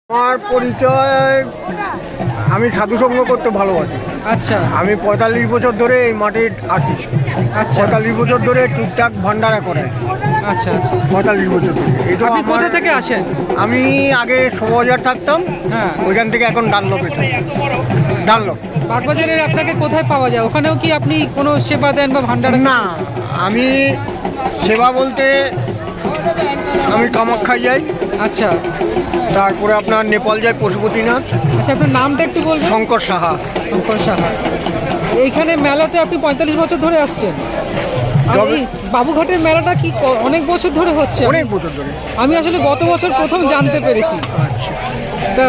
আমার পরিচয়, আমি সাধুসঙ্গ করতে ভালোবাসি। আচ্ছা আমি ৪৫ বছর ধরে এই মাঠে আছি। আচ্ছা ৪৫ বছর ধরে টুকটাক ভান্ডারা করে। আচ্ছা আচ্ছা ৪৫ বছর ধরে। এই তো আপনি আমার- কোথা থেকে আসেন? আমি আগে শোভাবাজার থাকতাম, হ্যাঁ। ওইখান থেকে এখন ডানলপে থাকি। ডানলপ বাগবাজারের আপনাকে কোথায় পাওয়া যায়? ওখানেও কি আপনি কোনো সেবা দেন বা ভান্ডারা? না, আমি সেবা বলতে আমি কামাখ্যায় যাই, আচ্ছা তারপরে আপনার নেপাল যাই পশুপতিনাথ, আচ্ছা আপনার নামটা একটু বলবেন। শঙ্কর সাহা। শঙ্কর সাহা। এইখানে মেলাতে আপনি ৪৫ বছর ধরে আসছেন। আর তবে- এই বাবুঘাটের মেলাটা কি অনেক বছর ধরে হচ্ছে? অনেক বছর ধরে। আমি আসলে গত বছর প্রথম জানতে পেরেছি। তা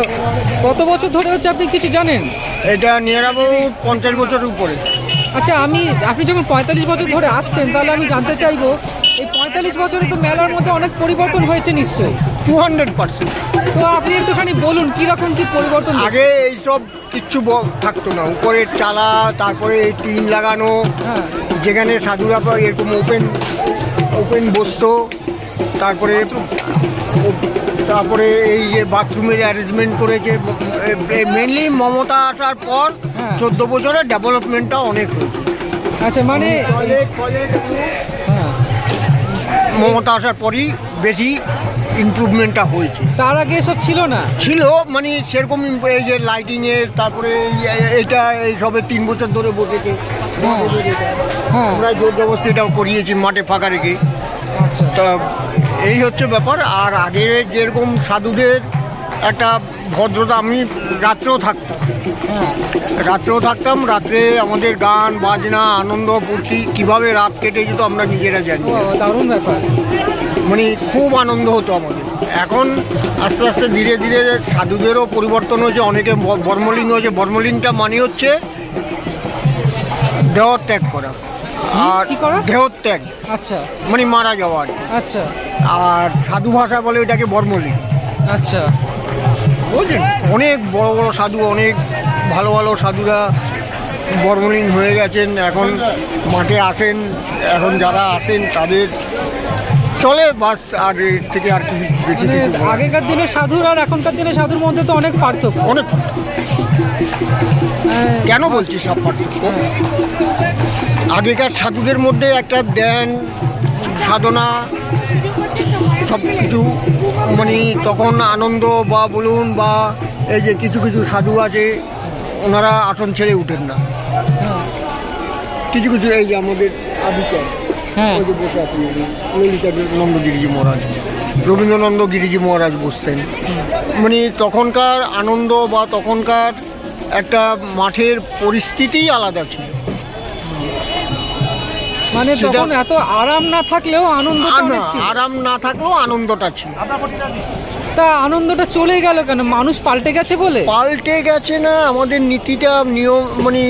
কত বছর ধরে হচ্ছে আপনি কিছু জানেন? এটা নিয়ে যাবো ৫০ বছরের উপরে। আচ্ছা আপনি যখন ৪৫ বছর ধরে আসছেন তাহলে আমি জানতে চাইবো এই ৪৫ বছরে তো মেলার মধ্যে অনেক পরিবর্তন হয়েছে নিশ্চয়ই। 200%। তো আপনি একটুখানি বলুন কিরকম কি পরিবর্তন দেখছেন? আগে এইসব কিচ্ছু থাকতো না, উপরে চালা, তারপরে এই টিন লাগানো, হ্যাঁ যেখানে সাধুরা পর এরকম ওপেন বসতো, তারপরে তারপরে এই যে বাথরুমের অ্যারেঞ্জমেন্ট করেছে। মেনলি মমতা আসার পর হ্যাঁ। 14 বছরের ডেভেলপমেন্টটা অনেক হয়েছে। আচ্ছা মানে টয়লেট হ্যাঁ মমতা আসার পরই বেশি ইমপ্রুভমেন্টটা হয়েছে। তার আগে এসব ছিল না। ছিল মানে সেরকম এই যে লাইটিংয়ের, তারপরে এইটা এইসবে 3 বছর ধরে বসেছে। হ্যাঁ আমরা জোর জবরদস্তি এটাও করিয়েছি মাঠে ফাঁকা রেখে। আচ্ছা তা এই হচ্ছে ব্যাপার। আর আগে যেরকম সাধুদের একটা ভদ্রতা, আমি রাত্রেও থাকতাম, হ্যাঁ রাত্রে আমাদের গান বাজনা আনন্দ ফুর্তি কীভাবে রাত কেটে যেত আমরা নিজেরা জানি। ও দারুণ ব্যাপার। মানে খুব আনন্দ হতো আমাদের। এখন আস্তে আস্তে ধীরে ধীরে সাধুদেরও পরিবর্তন হয়েছে, অনেকে বর্মলিং হয়েছে। বর্মলিংটা মানে হচ্ছে দেহত্যাগ করা। আর কি করা? দেহত্যাগ আচ্ছা মানে মারা যাওয়া আর কি। আচ্ছা আর সাধু ভাষা বলে ওইটাকে বর্মলিং। আচ্ছা বুঝলেন, অনেক বড় বড় সাধু, অনেক ভালো ভালো সাধুরা বর্মলিং হয়ে গেছেন, এখন মাঠে আসেন। এখন যারা আসেন তাদের চলে বাস, আর এর থেকে আর কি বেশি মানে কিছু বলার নেই। আগেকার দিনে সাধুর আর এখনকার দিনে সাধুর মধ্যে তো অনেক পার্থক্য। অনেক। কেন বলছি সব পার্থক্য? আগেকার সাধুদের মধ্যে একটা ধ্যান সাধনা সব কিছু, মানে তখন আনন্দ বা বলুন, বা এই যে কিছু কিছু সাধু আছে ওনারা আসন ছেড়ে উঠেন না। কিছু কিছু এই যে আমাদের আদিচার, হ্যাঁ ওই যে বসে আছেন ললিতানন্দ গিরিজি মহারাজ, রবীন্দ্রানন্দ গিরিজি মহারাজ বসতেন। মানে তখনকার আনন্দ বা তখনকার একটা মাঠের পরিস্থিতিই আলাদা ছিল। মানে সেটা- তখন এত আরাম না থাকলেও আনন্দ আর না, অনেক ছিল। আরাম না থাকলেও আনন্দটা ছিল। তা আনন্দটা চলে গেল কেন? মানুষ পাল্টে গেছে বলে? পাল্টে গেছে না, আমাদের নীতিটা নিয়ম, মানে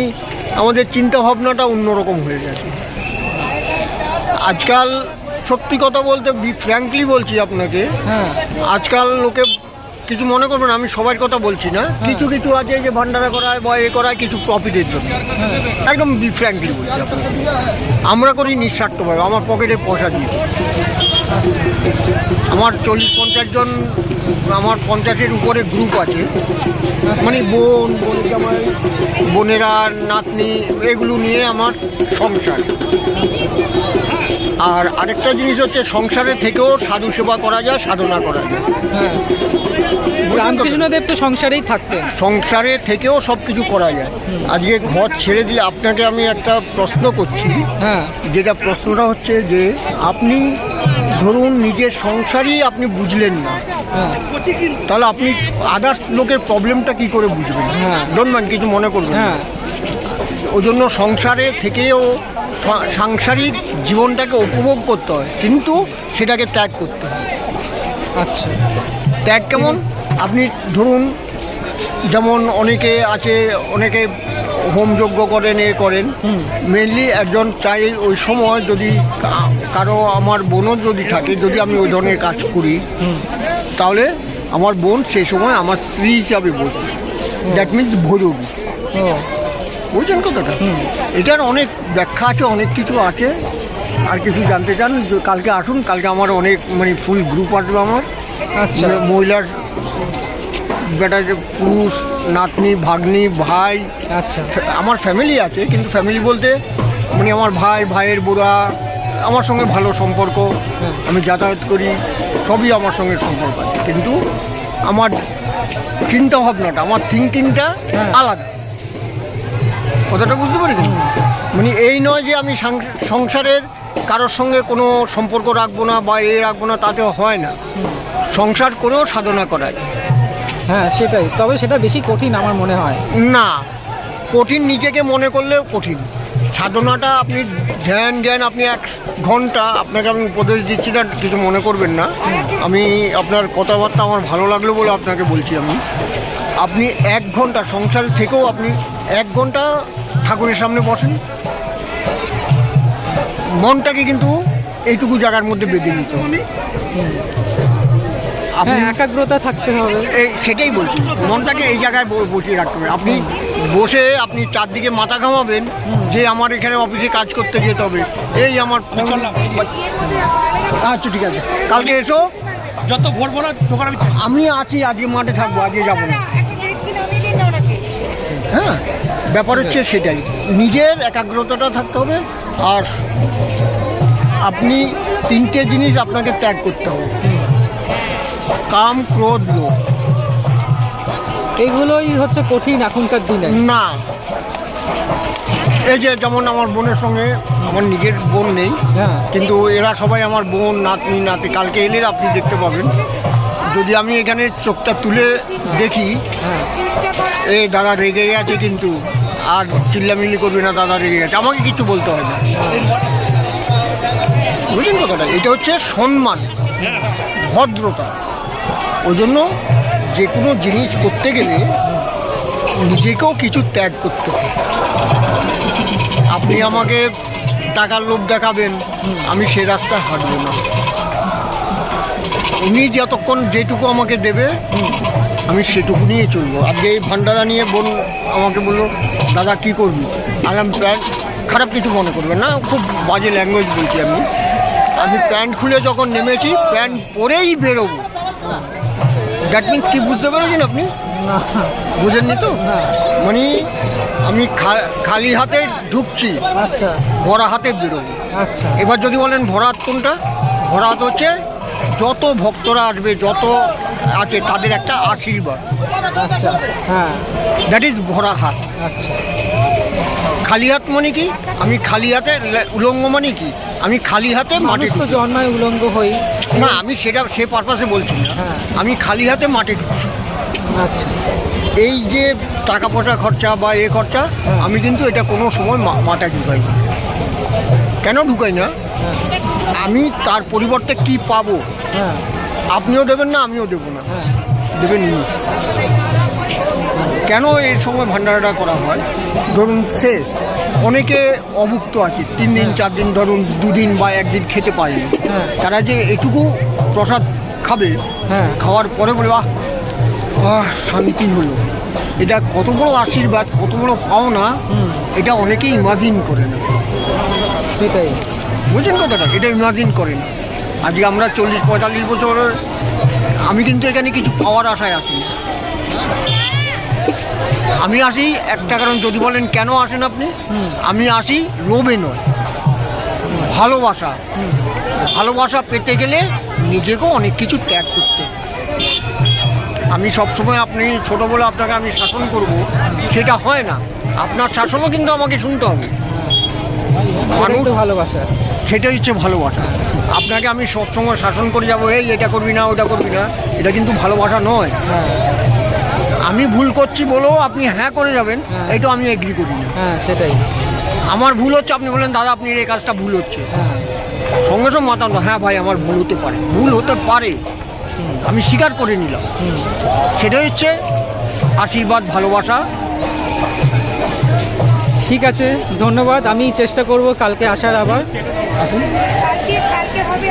আমাদের চিন্তা ভাবনাটা অন্যরকম হয়ে গেছে আজকাল। সত্যি কথা বলতে, ফ্র্যাঙ্কলি বলছি আপনাকে, হ্যাঁ আজকাল লোকে কিছু মনে করবেন, আমি সবার কথা বলছি না, কিছু কিছু আছে যে ভান্ডারা করায় বা এ করায় কিছু প্রফিটের জন্য। একদম ফ্র্যাঙ্কলি বলছি আপনাকে, আমরা করি নিঃস্বার্থভাবে, আমার পকেটে পয়সা দিয়ে। আমার 40-50 জন, আমার 50-এর উপরে গ্রুপ আছে, মানে বোন জামাই, বোনেরা, নাতনি, এগুলো নিয়ে আমার সংসার। আর আরেকটা জিনিস হচ্ছে, সংসারে থেকেও সাধু সেবা করা যায়, সাধনা করা যায়। হ্যাঁ রামকৃষ্ণদেব তো সংসারেই থাকতেন। সংসারে থেকেও সব কিছু করা যায়। আজকে ঘর ছেড়ে দিলে, আপনাকে আমি একটা প্রশ্ন করছি, হ্যাঁ যেটা প্রশ্নটা হচ্ছে যে আপনি ধরুন নিজের সংসারই আপনি বুঝলেন না, হ্যাঁ তাহলে আপনি আদার্স লোকের প্রবলেমটা কি করে বুঝবেন? হ্যাঁ। ডোন্ট মাইন্ড, কিছু মনে করবেন না। হ্যাঁ ওই জন্য সংসারে থেকেও সাংসারিক জীবনটাকে উপভোগ করতে হয়, কিন্তু সেটাকে ত্যাগ করতে হয়। আচ্ছা ত্যাগ কেমন? আপনি ধরুন, যেমন অনেকে আছে, অনেকে হোমযজ্ঞ করেন, এ করেন। মেনলি একজন চাই ওই সময় যদি কারো, আমার বোনও যদি থাকে, যদি আমি ওই ধরনের কাজ করি, তাহলে আমার বোন সেই সময় আমার স্ত্রী হিসাবে বলবে। দ্যাট মিনস ভৈরবী। ও বুঝছেন কথাটা? এটার অনেক ব্যাখ্যা আছে, অনেক কিছু আছে। আর কিছু জানতে চান, কালকে আসুন, কালকে আমার অনেক, মানে ফুল গ্রুপ আসবে আমার। আচ্ছা মহিলার বেটা যে পুরুষ, নাতনি, ভাগ্নি, ভাই, আচ্ছা আমার ফ্যামিলি আছে, কিন্তু ফ্যামিলি বলতে মানে আমার ভাই, ভাইয়ের বুড়া আমার সঙ্গে ভালো সম্পর্ক, আমি যাতায়াত করি, সবই আমার সঙ্গে সম্পর্ক আছে, কিন্তু আমার চিন্তা ভাবনাটা, আমার থিঙ্কিংটা আলাদা। কথাটা বুঝতে পেরেছেন? মানে এই নয় যে আমি সংসারের কারোর সঙ্গে কোনো সম্পর্ক রাখবো না বা রাখবো না, তাতে হয় না। সংসার করেও সাধনা করা যায়। হ্যাঁ সেটাই, তবে সেটা বেশি কঠিন আমার মনে হয়। না, কঠিন নিজেকে মনে করলেও কঠিন। সাধনাটা আপনি ধ্যান আপনি 1 ঘন্টা, আপনাকে আমি উপদেশ দিচ্ছি না, কিছু মনে করবেন না। আমি আপনার কথাবার্তা আমার ভালো লাগলো বলে আপনাকে বলছি। আপনি 1 ঘন্টা সংসার থেকেও আপনি 1 ঘন্টা ঠাকুরের সামনে বসেন, মনটাকে কিন্তু এইটুকু জায়গার মধ্যে বেঁধে নিতে হবে। আপনি একাগ্রতা থাকতে হবে, সেটাই বলছি, মনটাকে এই জায়গায় বসিয়ে রাখতে হবে। আপনি বসে আপনি চারদিকে মাথা ঘামাবেন যে আমার এখানে অফিসে কাজ করতে যেতে হবে, এই আমার আচ্ছা ঠিক আছে, কালকে এসো, যত ভোর ভোর আমি আছি, আজকে মাঠে থাকবো, আজকে যাবো না। হ্যাঁ, ব্যাপার হচ্ছে সেটাই, নিজের একাগ্রতাটা থাকতে হবে। আর আপনি 3টে জিনিস আপনাকে ত্যাগ করতে হবে: কাম, ক্রোধ, লোভ। এইগুলোই হচ্ছে কঠিন এখনকার দিনে। না, এই যে যেমন আমার বোনের সঙ্গে, আমার নিজের বোন নেই, কিন্তু এরা সবাই আমার বোন, নাতনি, নাতি। কালকে এলে আপনি দেখতে পাবেন, যদি আমি এখানে চোখটা তুলে দেখি, এই দাদা রেগে গেছে, কিন্তু আর চিল্লামিল্লি করবে না, দাদা রেগে গেছে, আমাকে কিছু বলতে হয় না। বুঝলেন কথাটা? এটা হচ্ছে সম্মান, ভদ্রতা। ওই জন্য যে কোনো জিনিস করতে গেলে নিজেকেও কিছু ত্যাগ করতে হবে। আপনি আমাকে টাকার লোভ দেখাবেন, আমি সে রাস্তায় হাঁটবো না। উনি যতক্ষণ যেটুকু আমাকে দেবে আমি সেটুকু নিয়ে চলবো। আজকে এই ভান্ডারা নিয়ে বোন আমাকে বললো, দাদা কী করবি? আলাম প্যান্ট, খারাপ কিছু মনে করবেন না, খুব বাজে ল্যাঙ্গুয়েজ বলছি আমি প্যান্ট খুলে যখন নেমেছি, প্যান্ট পরেই বেরোবো। দ্যাট মিনস কি বুঝতে পেরেছেন আপনি? বুঝেননি তো? মানে আমি খালি হাতে ঢুকছি, আচ্ছা, ভরা হাতে বেরোবো। আচ্ছা, এবার যদি বলেন ভরা হাত কোনটা? ভরা হাত হচ্ছে যত ভক্তরা আসবে, যত আছে, তাদের একটা আশীর্বাদ। আচ্ছা, হ্যাঁ, দ্যাট ইজ ভরা হাত। আচ্ছা। খালি হাত মানে কি? আমি খালি হাতে, উলঙ্গ মানে কি? আমি খালি হাতে মাঠে মানুষ তো জন্মায় উলঙ্গ হই না, আমি সেটা সে পারপাসে বলছি না। আমি খালি হাতে মাঠে ঢুকি। আচ্ছা, এই যে টাকা পয়সা খরচা বা খরচা, আমি কিন্তু এটা কোনো সময় মাথায় ঢুকাই না। কেন ঢুকাই না? আমি তার পরিবর্তে কি পাবো? আপনিও দেবেন না, আমিও দেবো না, দেবেন নি। কেন এই সময় ভান্ডারাটা করা হয়? ধরুন সে অনেকে অভুক্ত আছে, 3 দিন 4 দিন, ধরুন 2 দিন বা 1 দিন খেতে পারেনি, তারা যে এটুকু প্রসাদ খাবে, খাওয়ার পরে বলে আহ শান্তি হলো। এটা কত বড় আশীর্বাদ, কত বড় পাওনা, এটা অনেকেই ইমাজিন করে না। সেটাই, বুঝছেন কথাটা? এটা ইমাজিন করে না। আজকে আমরা 40-45 বছর, আমি কিন্তু এখানে কিছু পাওয়ার আশায় আসি না। আমি আসি একটা কারণ, যদি বলেন কেন আসেন আপনি, আমি আসি লোভে নয়, ভালোবাসা। ভালোবাসা পেতে গেলে নিজেকেও অনেক কিছু ত্যাগ করতে। আমি সবসময় আপনি ছোটো বলে আপনাকে আমি শাসন করব, সেটা হয় না। আপনার শাসনও কিন্তু আমাকে শুনতে হবে। মানুষ তো ভালোবাসা, সেটাই হচ্ছে ভালোবাসা। আপনাকে আমি সবসময় শাসন করে যাবো, এই এটা করবি না, ওটা করবি না, এটা কিন্তু ভালোবাসা নয়। আমি ভুল করছি বলেও আপনি হ্যাঁ করে যাবেন, এটা আমি এগ্রি করি না। সেটাই, আমার ভুল হচ্ছে, আপনি বলেন দাদা আপনি এই কাজটা ভুল হচ্ছে, সঙ্গে সঙ্গে মাথা না, হ্যাঁ ভাই আমার ভুল হতে পারে, ভুল হতে পারে, আমি স্বীকার করে নিলাম। সেটাই হচ্ছে আশীর্বাদ, ভালোবাসা। ঠিক আছে, ধন্যবাদ। আমি চেষ্টা করব কালকে আসার আবার। আসুন। কালকে হবে